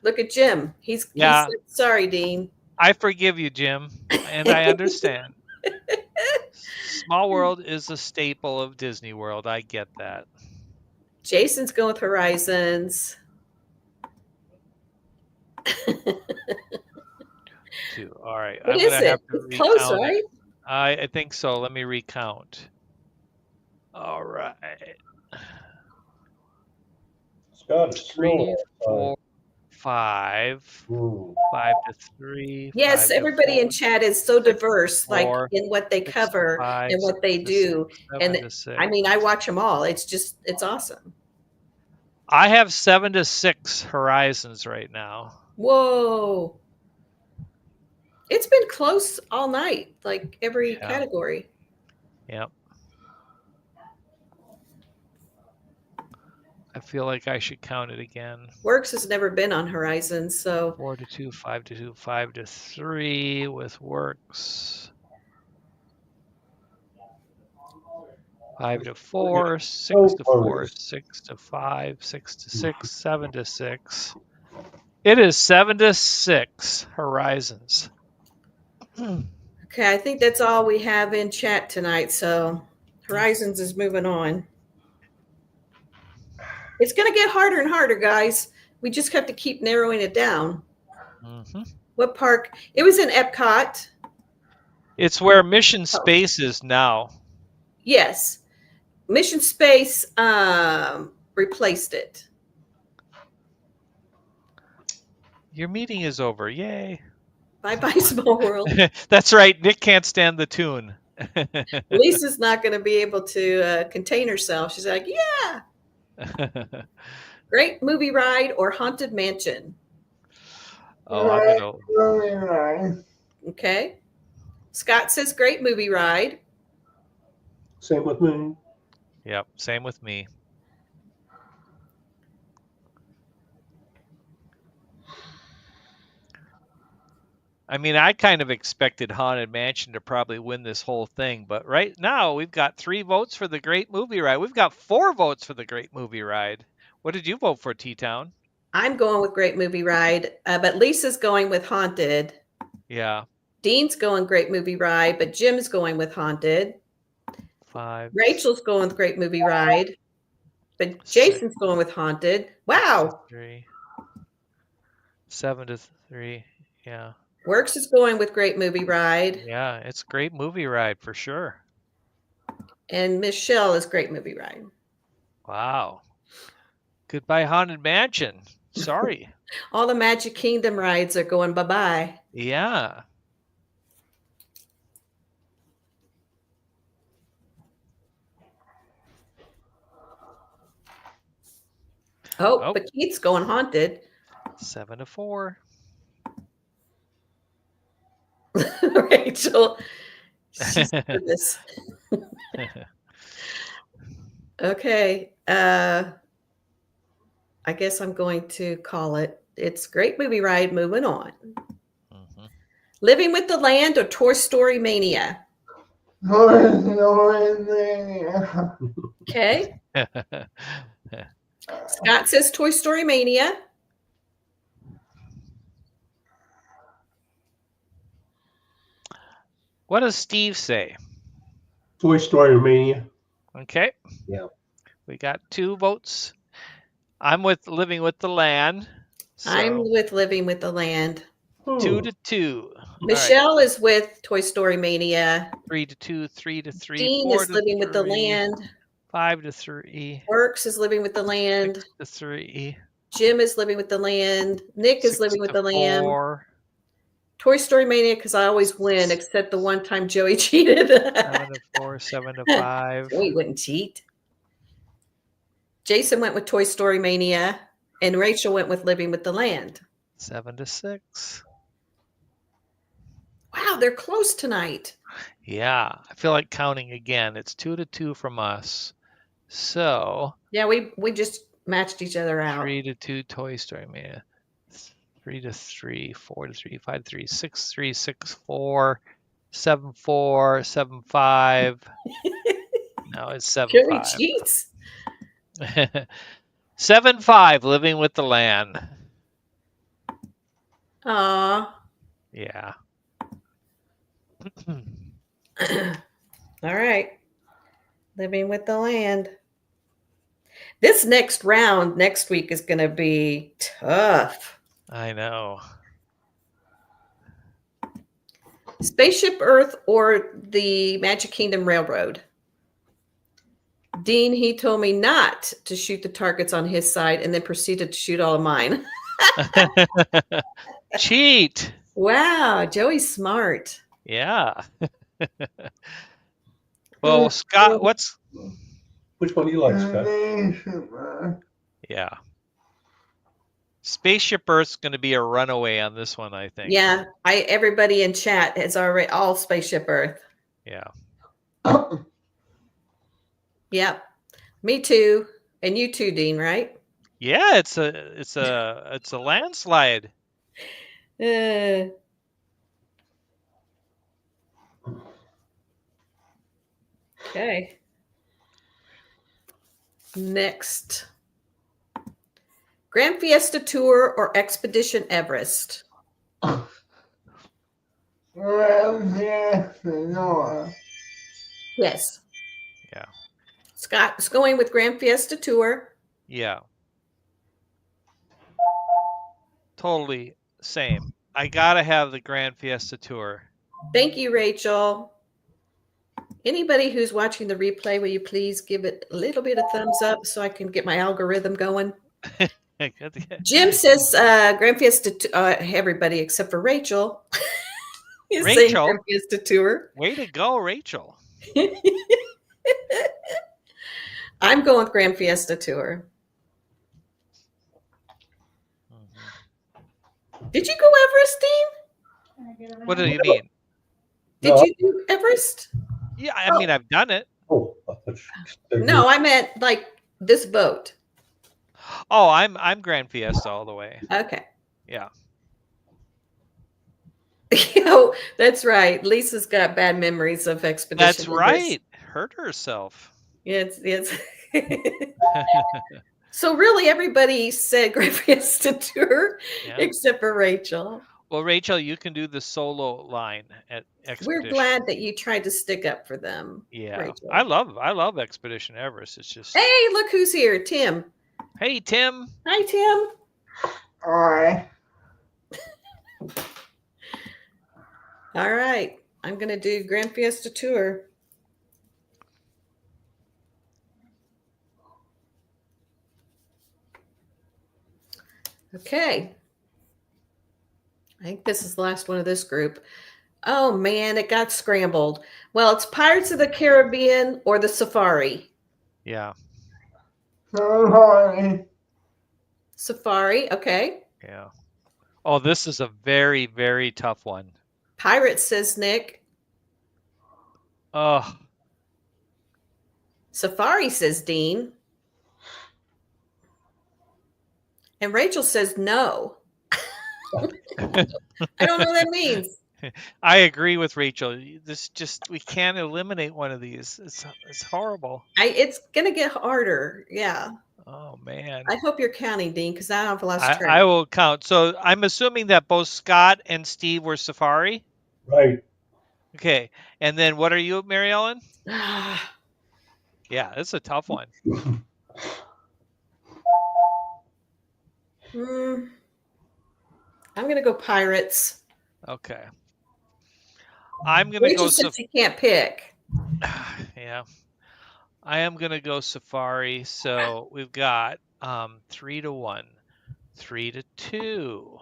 look at Jim. He Yeah. said, sorry, Dean. I forgive you, Jim, and I understand. Small World is a staple of Disney World. I get that. Jason's going with Horizons. 2. All right. What I'm is going to have it? to It's close, recount right? it. I think so. Let me recount. All right. Scott is 3, slow. 4, 5. Hmm. 5 to 3. Yes, 5 to everybody 4, in chat is so 6 to diverse, like 4, in what they 6 to cover 5, and what they 6 to 6, do. 7 And to 6. I mean, I watch them all. It's awesome. I have 7 to 6 Horizons right now. Whoa. It's been close all night, like every Yeah. category. Yep. I feel like I should count it again. Works has never been on Horizons, so 4 to 2, 5 to 2, 5 to 3 with Works. 5 to 4, 6 to 4, 6 to 5, 6 to 6, 7 to 6. It is 7 to 6 Horizons. okay, I think that's all we have in chat tonight. So Horizons is moving on. It's going to get harder and harder, guys. We just have to keep narrowing it down. Mm-hmm. What park? It was in Epcot. It's where Mission Space is now. Yes. Mission Space replaced it. Your meeting is over. Yay. Bye-bye, Small World. That's right. Nick can't stand the tune. Lisa's not going to be able to contain herself. She's like, yeah. Great Movie Ride or Haunted Mansion? Oh, I'm gonna. Okay. Scott says Great Movie Ride. Same with me. Yep, same with me. I mean, I kind of expected Haunted Mansion to probably win this whole thing, but right now we've got 3 votes for the Great Movie Ride. We've got 4 votes for the Great Movie Ride. What did you vote for, T-Town? I'm going with Great Movie Ride, but Lisa's going with Haunted. Yeah. Dean's going Great Movie Ride, but Jim's going with Haunted. 5. Rachel's going with Great Movie Ride, but Jason's going with Haunted. Wow. 3. 7 to 3. Yeah. Works is going with Great Movie Ride. Yeah, it's Great Movie Ride for sure. And Michelle is Great Movie Ride. Wow. Goodbye, Haunted Mansion. Sorry. All the Magic Kingdom rides are going bye-bye. Yeah. Oh, but Keith's going Haunted. 7 to 4. Rachel, she's this. Okay. I guess I'm going to call it. It's Great Movie Ride. Moving on. Mm-hmm. Living with the Land or Toy Story Mania? Okay. Scott says Toy Story Mania. What does Steve say? Toy Story Mania. Okay. Yeah. We got 2 votes. I'm with Living with the Land. So I'm with Living with the Land. 2 to 2. Michelle is with Toy Story Mania. 3 to 2, 3 to 3, Dean 4 is to Living 3, with the Land. 5 to 3. Works is Living with the Land. 6 to 3. Jim is Living with the Land. Nick is Living with the Land. 4. Toy Story Mania, because I always win, except the one time Joey cheated. 7 to 4, 7 to 5. Joey wouldn't cheat. Jason went with Toy Story Mania, and Rachel went with Living with the Land. 7 to 6. Wow, they're close tonight. Yeah, I feel like counting again. It's 2 to 2 from us. So yeah, we just matched each other out. 3 to 2 Toy Story Mania. 3 to 3, 4 to 3, 5 to 3, 6 3, 6 4, 7 4, 7 5. No, it's Joey 7-5. cheats. 7-5, living with the land. Aw. Yeah. All right. Living with the land. This next round next week is going to be tough. I know. Spaceship Earth or the Magic Kingdom Railroad? Dean, he told me not to shoot the targets on his side and then proceeded to shoot all of mine. Cheat. Wow, Joey's smart. Yeah. Well, Scott, Which one do you like, Scott? Yeah. Spaceship Earth's going to be a runaway on this one, I think. Yeah, everybody in chat has already all Spaceship Earth. Yeah. Yep. Me too. And you too, Dean, right? Yeah, it's a landslide. Okay. Next. Grand Fiesta Tour or Expedition Everest? Yes. Yeah. Scott's going with Grand Fiesta Tour. Yeah. Totally same. I gotta have the Grand Fiesta Tour. Thank you, Rachel. Anybody who's watching the replay, will you please give it a little bit of thumbs up so I can get my algorithm going? Jim says Grand Fiesta, everybody except for Rachel is saying Grand Fiesta Tour. Way to go, Rachel. I'm going with Grand Fiesta Tour. Did you go Everest, Dean? What do you mean? Did you do Everest? Yeah, I mean, I've done it. Oh, no, I meant like this boat. Oh, I'm Grand Fiesta all the way. Okay. Yeah. Oh, that's right. Lisa's got bad memories of Expedition. That's right. Hurt herself. Yes. So really, everybody said Grand Fiesta Tour except for Rachel. Well, Rachel, you can do the solo line at Expedition. We're glad that you tried to stick up for them. Yeah, Rachel. I love Expedition Everest. It's just. Hey, look who's here, Tim. Hey, Tim. Hi, Tim. Hi. All right, I'm gonna do Grand Fiesta Tour. Okay. I think this is the last one of this group. Oh man, it got scrambled. Well, it's Pirates of the Caribbean or the Safari. Yeah. Safari, okay. Yeah. Oh, this is a very, very tough one. Pirates, says Nick. Oh. Safari, says Dean. And Rachel says no. I don't know what that means. I agree with Rachel. We can't eliminate one of these. It's horrible. It's gonna get harder. Yeah. Oh man. I hope you're counting, Dean, because I have lost track. I will count. So I'm assuming that both Scott and Steve were Safari. Right. Okay. And then what are you, Mary Ellen? Yeah, it's a tough one. I'm gonna go Pirates. Okay. I'm gonna go. Since you can't pick. Yeah. I am gonna go Safari. So we've got 3-1, 3-2,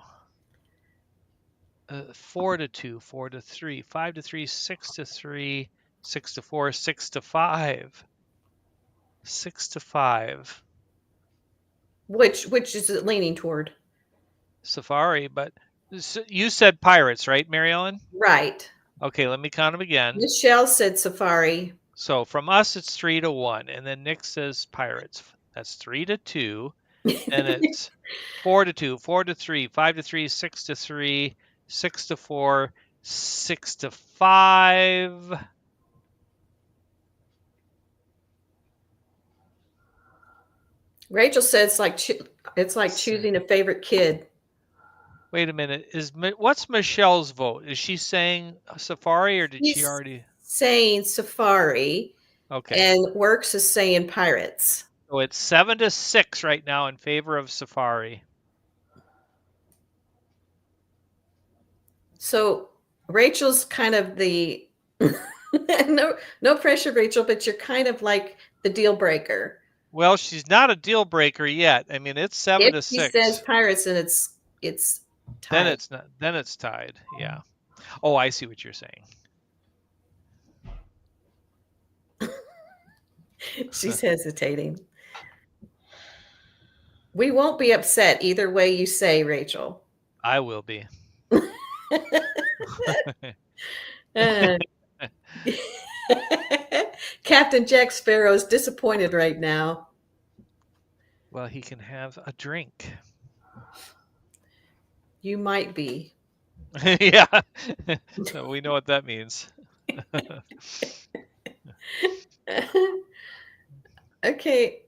4-2, 4-3, 5-3, 6-3, 6-4, 6-5, 6-5. Which is it leaning toward? Safari, but you said Pirates, right, Mary Ellen? Right. Okay, let me count them again. Michelle said Safari. So from us, it's 3-1, and then Nick says Pirates. That's 3-2, and it's 4-2, 4-3, 5-3, 6-3, 6-4, 6-5. Rachel said it's like choosing a favorite kid. Wait a minute. What's Michelle's vote? Is she saying Safari or did she She's already? saying Safari, Okay. and Works is saying Pirates. So it's 7-6 right now in favor of Safari. So Rachel's kind of the no pressure, Rachel, but you're kind of like the deal breaker. Well, she's not a deal breaker yet. I mean, it's 7 to If she 6. says Pirates, and it's tied. Then it's not. Then it's tied. Yeah. Oh, I see what you're saying. She's hesitating. We won't be upset either way you say, Rachel. I will be. Captain Jack Sparrow's disappointed right now. Well, he can have a drink. You might be. Yeah. So we know what that means. Okay.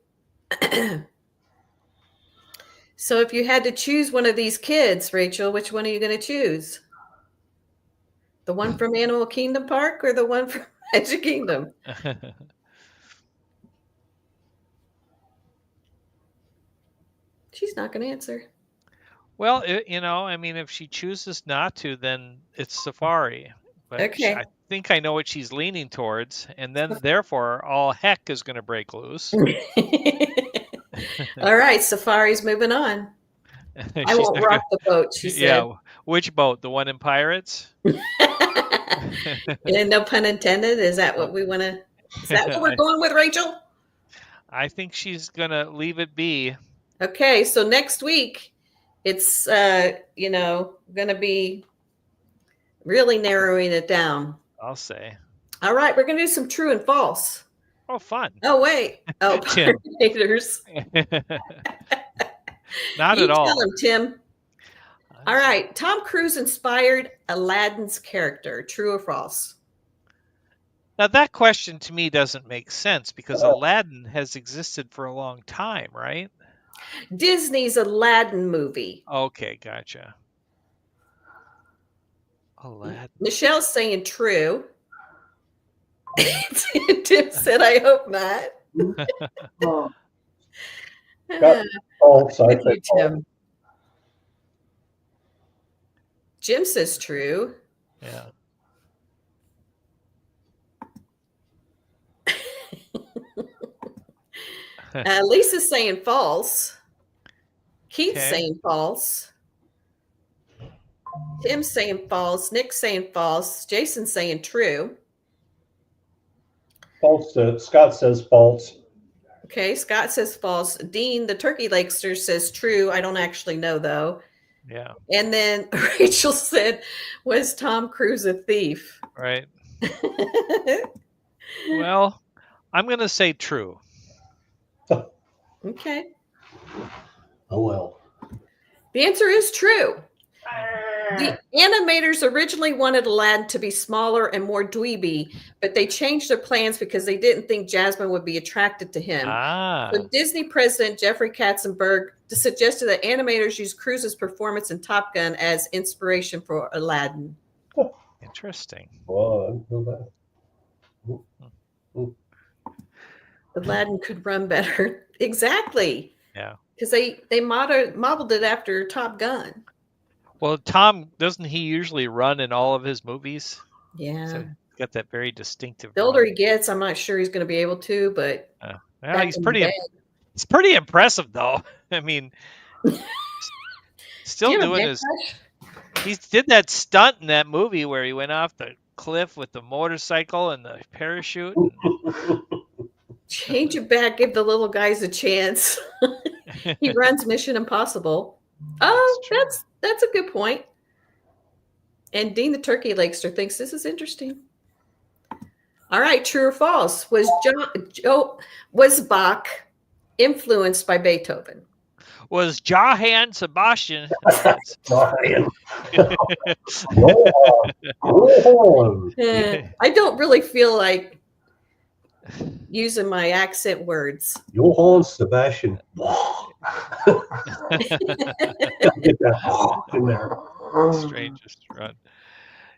So if you had to choose one of these kids, Rachel, which one are you going to choose? The one from Animal Kingdom Park or the one from Magic Kingdom? She's not going to answer. Well, I mean, if she chooses not to, then it's Safari. But Okay. I think I know what she's leaning towards, and then therefore all heck is going to break loose. All right, Safari's moving on. I She's won't not rock the boat, she said. Yeah, which boat? The one in Pirates? And no pun intended. Is that what we want to? Is that what we're going with, Rachel? I think she's gonna leave it be. Okay, so next week, it's going to be really narrowing it down. I'll say. All right, we're going to do some true and false. Oh, fun. Oh wait, oh, Tim. haters. Not You at all. tell him, Tim. All right, Tom Cruise inspired Aladdin's character. True or false? Now that question to me doesn't make sense because Aladdin has existed for a long time, right? Disney's Aladdin movie. Okay, gotcha. Aladdin. Michelle's saying true. Tim said, "I hope not." False. I With you, think false. Tim. Jim says true. Yeah. Lisa's saying false. Keith's Okay. saying false. Tim's saying false. Nick's saying false. Jason's saying true. False. Scott says false. Okay, Scott says false. Dean, the turkey lakester, says true. I don't actually know, though. Yeah. And then Rachel said, was Tom Cruise a thief? Right. Well, I'm going to say true. Okay. Oh, well. The answer is true. The animators originally wanted Aladdin to be smaller and more dweeby, but they changed their plans because they didn't think Jasmine would be attracted to him. Ah. So Disney president Jeffrey Katzenberg suggested that animators use Cruise's performance in Top Gun as inspiration for Aladdin. Interesting. Well, I didn't know that. Aladdin could run better. Exactly. Yeah. Because they modeled it after Top Gun. Well, Tom, doesn't he usually run in all of his movies? Yeah. So he's got that very distinctive. The older run. he gets, I'm not sure he's going to be able to, but Yeah, back he's in the pretty. day- It's pretty impressive, though. I mean, still Do you have a doing man his. crush? He did that stunt in that movie where he went off the cliff with the motorcycle and the parachute. Change it back, give the little guys a chance. He runs Mission Impossible. Oh, true. that's a good point. And Dean the Turkey Lakester thinks this is interesting. All right, true or false? Was Bach influenced by Beethoven? Was Johann Sebastian. Brian. Go on. I don't really feel like using my accent words. Johann Sebastian. Get that in there. Strangest run.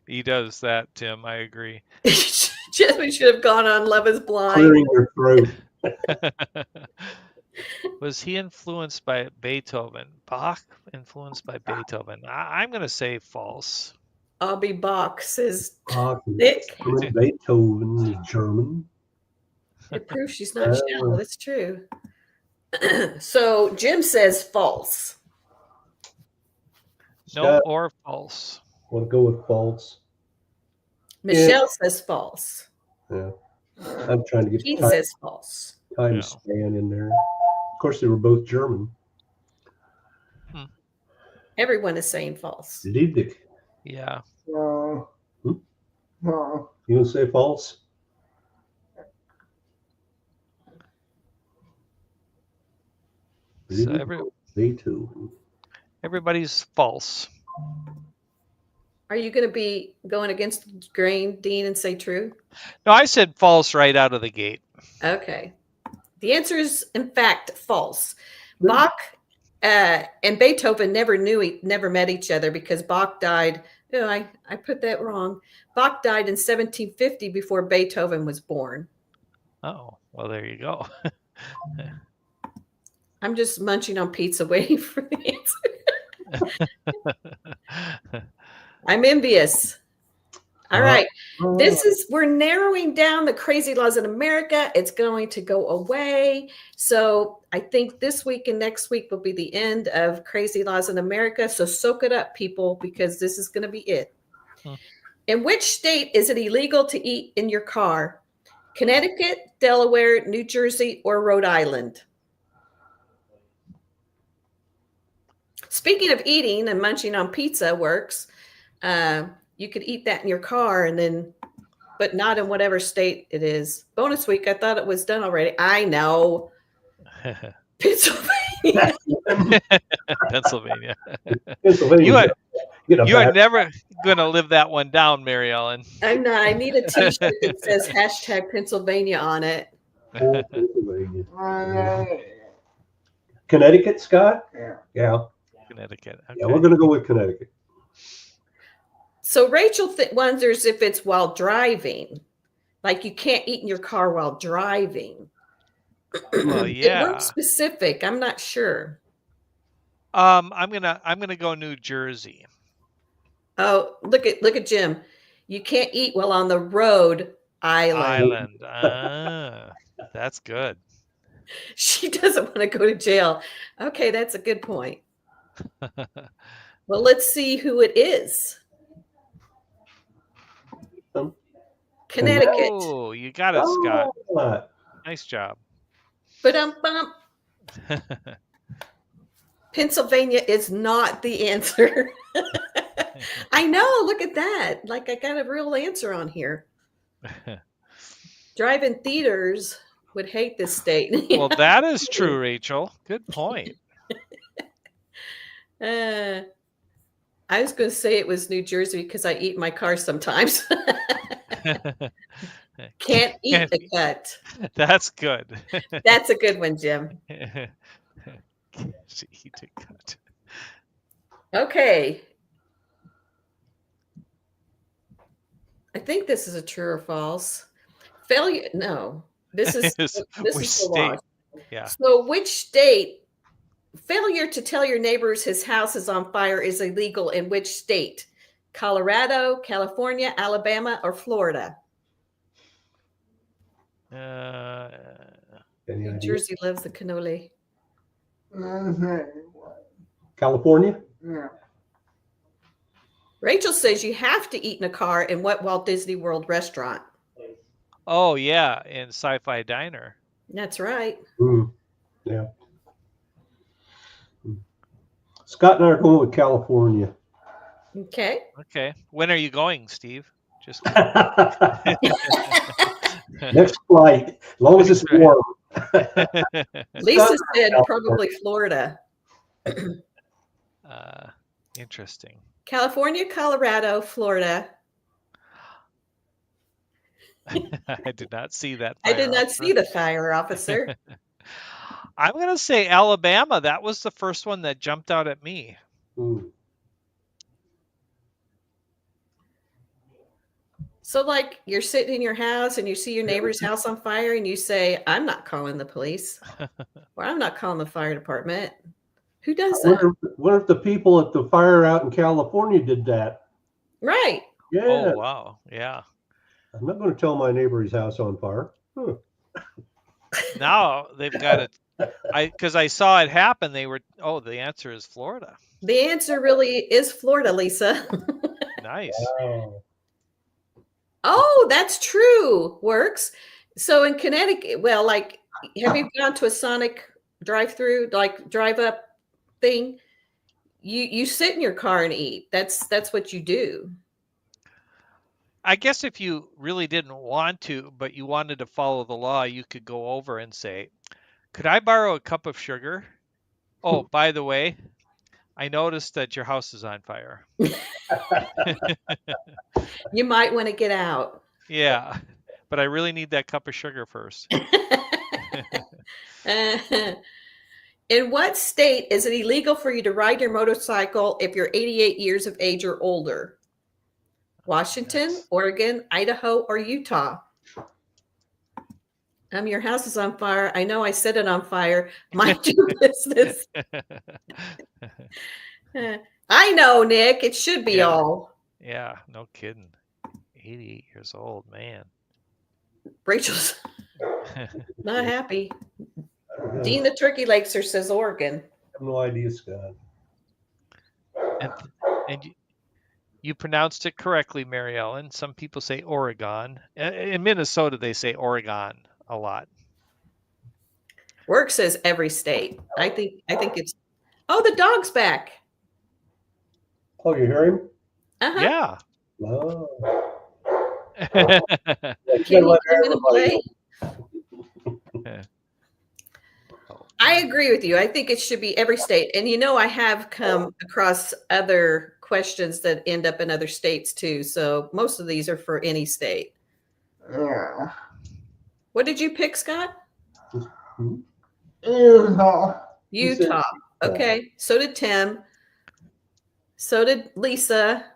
He does that, Tim. I agree. We should have gone on Love is Blind. Clearing your throat. Was he influenced by Beethoven? Bach influenced by Beethoven? I'm going to say false. I'll be Bach, says Bach, Nick. Beethoven is German. It proves she's not shallow. That's true. So Jim says false. No Scott, or false. want to go with false? Michelle says false. Yeah. I'm trying to get Keith the says false. time span in there. Of course, they were both German. Everyone is saying false. Liebig. Yeah. No. Hmm? No. You want to say false? So Beethoven. everybody's false. Are you going to be going against the grain, Dean, and say true? No, I said false right out of the gate. Okay. The answer is, in fact, false. Bach and Beethoven never met each other because Bach died. Oh, I put that wrong. Bach died in 1750 before Beethoven was born. Oh, well, there you go. I'm just munching on pizza waiting for the answer. I'm envious. All right. We're narrowing down the crazy laws in America. It's going to go away. So I think this week and next week will be the end of crazy laws in America. So soak it up, people, because this is going to be it. In which state is it illegal to eat in your car? Connecticut, Delaware, New Jersey, or Rhode Island? Speaking of eating and munching on pizza works. You could eat that in your car but not in whatever state it is. Bonus week, I thought it was done already. I know. Pennsylvania. Pennsylvania. Pennsylvania. You are never going to live that one down, Mary Ellen. I'm not. I need a t-shirt that says #Pennsylvania on it. Connecticut, Scott? Yeah. Connecticut. Okay. Yeah, we're going to go with Connecticut. So Rachel wonders if it's while driving. Like you can't eat in your car while driving. Well, yeah. It weren't specific. I'm not sure. I'm gonna go New Jersey. Oh, look at Jim. You can't eat while on the road. Island. That's good. She doesn't want to go to jail. Okay, that's a good point. Well, let's see who it is. Connecticut. Oh, you got it, Scott. Nice job. Ba-dum-bum. Pennsylvania is not the answer. I know. Look at that. Like I got a real answer on here. Drive-in theaters would hate this state. Well, that is true, Rachel. Good point. I was going to say it was New Jersey because I eat in my car sometimes. Can't eat a cut. That's good. That's a good one, Jim. Can't eat a cut. Okay. I think this is a true or false. Failure. No, this is this is the law. Yeah. So, which state? Failure to tell your neighbors his house is on fire is illegal in which state? Colorado, California, Alabama, or Florida? New Jersey loves the cannoli. California? Yeah. Rachel says you have to eat in a car in what Walt Disney World restaurant? Oh, yeah, in Sci-Fi Diner. That's right. Yeah. Scott and I are going with California. Okay. Okay. When are you going, Steve? Just Next flight, as long as it's warm. Lisa said probably Florida. Interesting. California, Colorado, Florida. I did not see that I did fire not officer. see the fire officer. I'm going to say Alabama. That was the first one that jumped out at me. So, like, you're sitting in your house and you see your neighbor's house on fire and you say, I'm not calling the police, or I'm not calling the fire department. Who does that? What if the people at the fire out in California did that? Right. Yeah. Oh, wow. Yeah. I'm not going to tell my neighbor's house on fire. Now they've got it. Because I saw it happen. They were, the answer is Florida. The answer really is Florida, Lisa. Nice. Wow. Oh, that's true. Works. So in Connecticut, well, like, have you gone to a Sonic drive-through, like drive-up thing? You sit in your car and eat. That's what you do. I guess if you really didn't want to, but you wanted to follow the law, you could go over and say, could I borrow a cup of sugar? Oh, by the way, I noticed that your house is on fire. You might want to get out. Yeah, but I really need that cup of sugar first. In what state is it illegal for you to ride your motorcycle if you're 88 years of age or older? Washington, Yes. Oregon, Idaho, or Utah? Your house is on fire. I know I set it on fire. Mind your business. I know, Nick. It should be all. Yeah, no kidding. 88 years old, man. Rachel's not happy. Dean the Turkey Lakeser says Oregon. I have no idea, Scott. And you pronounced it correctly, Mary Ellen. Some people say Oregon. In Minnesota, they say Oregon a lot. Work says every state. I think it's. Oh, the dog's back. Oh, you hear him? Uh-huh. Yeah. Oh. Can you come in and play? I agree with you. I think it should be every state. And I have come across other questions that end up in other states too. So most of these are for any state. Yeah. What did you pick, Scott? Utah. Utah. Okay. So did Tim. So did Lisa.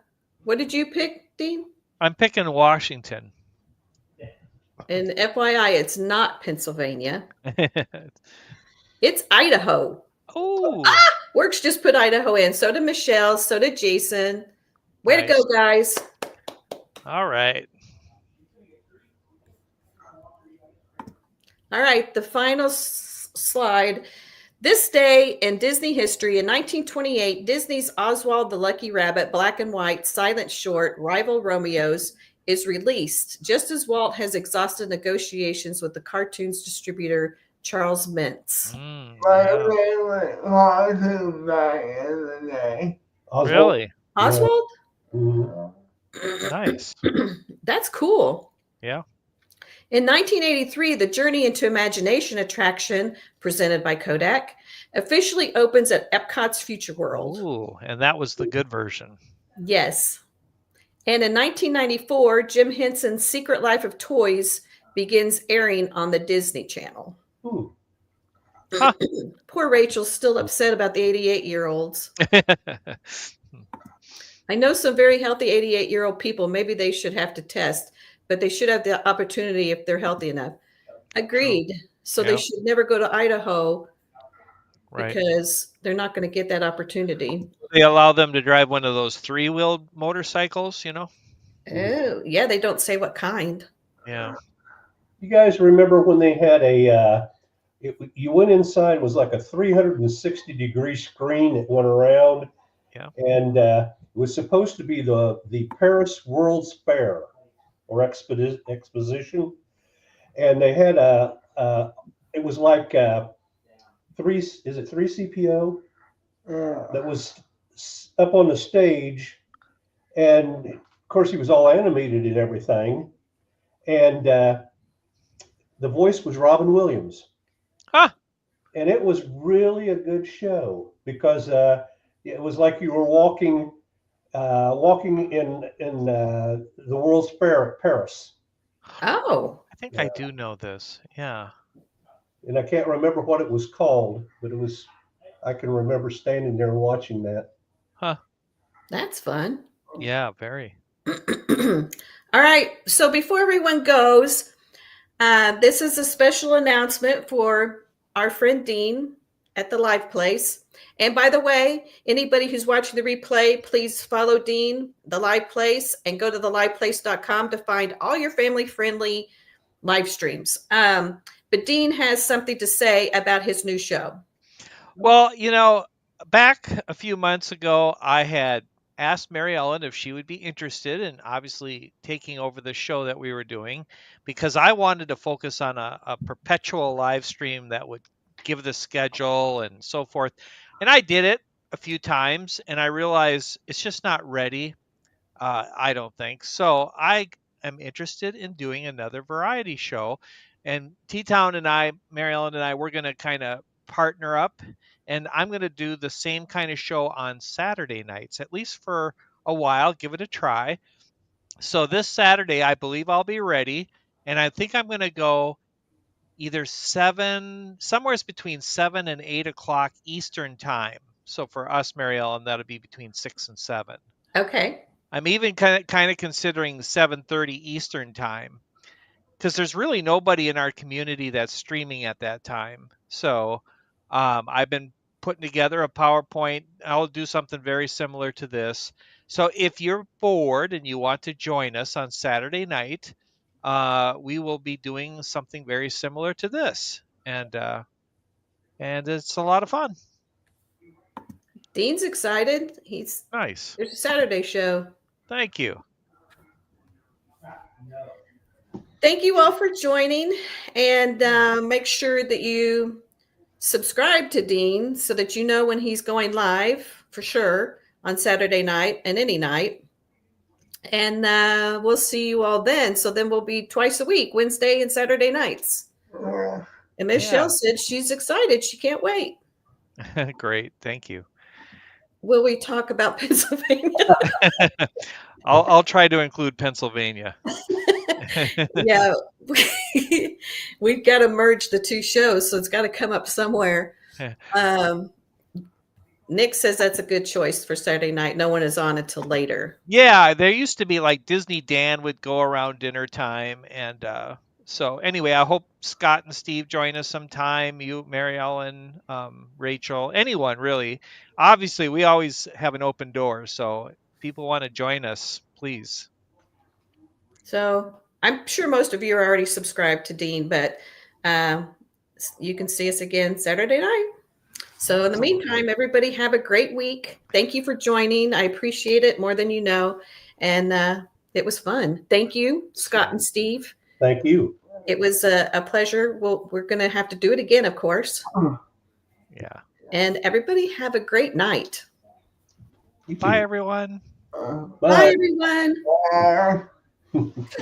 What did you pick, Dean? I'm picking Washington. And FYI, it's not Pennsylvania. It's Idaho. Oh. Works just put Idaho in. So did Michelle. So did Jason. Way to go, guys. All right. All right. The final slide. This day in Disney history, in 1928, Disney's Oswald the Lucky Rabbit, black and white, silent short, Rival Romeos, is released, just as Walt has exhausted negotiations with the cartoon's distributor, Charles Mintz. My favorite cartoon back in the day. Oswald? Really? Oswald? Yeah. Nice. That's cool. Yeah. In 1983, the Journey into Imagination attraction, presented by Kodak, officially opens at Epcot's Future World. Ooh, and that was the good version. Yes. And in 1994, Jim Henson's Secret Life of Toys begins airing on the Disney Channel. Huh. Poor Rachel's still upset about the 88-year-olds. I know some very healthy 88-year-old people. Maybe they should have to test, but they should have the opportunity if they're healthy enough. Agreed. So they should never go to Idaho because they're not going to get that opportunity. They allow them to drive one of those three-wheeled motorcycles, Oh, yeah. They don't say what kind. Yeah. You guys remember when they had you went inside, it was like a 360-degree screen that went around. Yeah. And it was supposed to be the Paris World's Fair or exposition. And they had it was like 3 CPO that was up on the stage. And of course he was all animated and everything. And the voice was Robin Williams. Huh. And it was really a good show because it was like you were walking in the World's Fair at Paris. Oh, I think Yeah. I do know this. Yeah. And I can't remember what it was called, but I can remember standing there and watching that. Huh. that's fun. Yeah, very. All right. So before everyone goes, this is a special announcement for our friend Dean at the Live Place. And by the way, anybody who's watching the replay, please follow Dean, the Live Place, and go to theliveplace.com to find all your family-friendly live streams. But Dean has something to say about his new show. Well, back a few months ago, I had asked Mary Ellen if she would be interested in obviously taking over the show that we were doing, because I wanted to focus on a perpetual live stream that would give the schedule and so forth. And I did it a few times and I realized it's just not ready. I don't think so. I am interested in doing another variety show, and T-Town and I, Mary Ellen and I, we're going to kind of partner up, and I'm going to do the same kind of show on Saturday nights, at least for a while. Give it a try. So this Saturday, I believe I'll be ready, and I think I'm going to go either somewhere between 7 and 8 o'clock Eastern time. So for us, Mary Ellen, that'll be between 6 and 7. Okay. I'm even kind of considering 7:30 Eastern time, because there's really nobody in our community that's streaming at that time. So I've been putting together a PowerPoint. I'll do something very similar to this. So if you're bored and you want to join us on Saturday night, we will be doing something very similar to this, and it's a lot of fun. Dean's excited. Nice. There's a Saturday show. Thank you. Thank you all for joining, and make sure that you subscribe to Dean so that you know when he's going live for sure on Saturday night and any night. And we'll see you all then. So then we'll be twice a week, Wednesday and Saturday nights. And Michelle said she's excited. She can't wait. Great. Thank you. Will we talk about Pennsylvania? I'll try to include Pennsylvania. Yeah, we've got to merge the two shows, so it's got to come up somewhere. Nick says that's a good choice for Saturday night. No one is on until later. Yeah, there used to be like Disney Dan would go around dinner time, and so anyway, I hope Scott and Steve join us sometime. You, Mary Ellen, Rachel, anyone really. Obviously, we always have an open door, so if people want to join us, please. So I'm sure most of you are already subscribed to Dean, but you can see us again Saturday night. So in the meantime, everybody have a great week. Thank you for joining. I appreciate it more than you know. And it was fun. Thank you, Scott and Steve. Thank you. It was a pleasure. We're going to have to do it again, of course. Yeah. And everybody have a great night. Bye, everyone. Bye everyone.